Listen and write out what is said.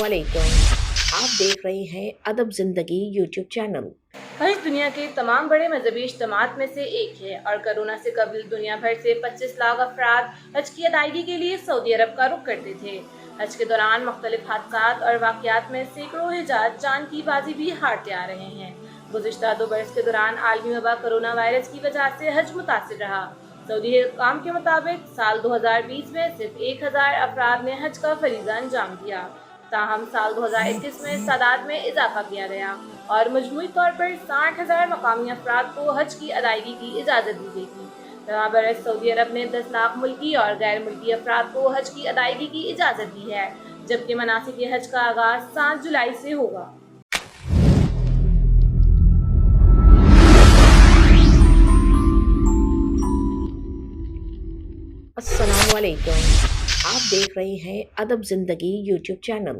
अस्सलामुअलैकुम। आप देख रहे हैं अदब ज़िंदगी यूट्यूब चैनल। हज दुनिया के तमाम बड़े मजहबी इज्तिमात में से एक है और कोरोना से कबल दुनिया भर से 25 लाख अफराद हज की अदायगी के लिए सऊदी अरब का रुख करते थे। हज के दौरान मुख्तलिफ हादसात और वाक़यात में सैकड़ों हिजाज जान की बाजी भी हारते आ रहे हैं। गुज़िश्ता 2 बरस के दौरान आलमी वबा कोरोना वायरस की वजह से हज मुतासिर रहा। सऊदी हुक्काम के मुताबिक साल 2020 में सिर्फ 1000 अफराद ने हज का फरीज़ा अंजाम दिया। ताहम साल 2021 में इस तादाद में इजाफा किया गया और मजमूई तौर पर 60,000 मकामी अफराद को हज की अदायगी की इजाज़त दी गई थी। बरस सऊदी अरब ने 10 लाख मुल्की और गैर मुल्की अफराद को हज की अदायगी की इजाज़त दी है, जबकि मनासिक हज का आगाज़ 7 जुलाई से होगा। अस्सलामुअलैकुम। आप देख रहे हैं अदब ज़िंदगी यूट्यूब चैनल।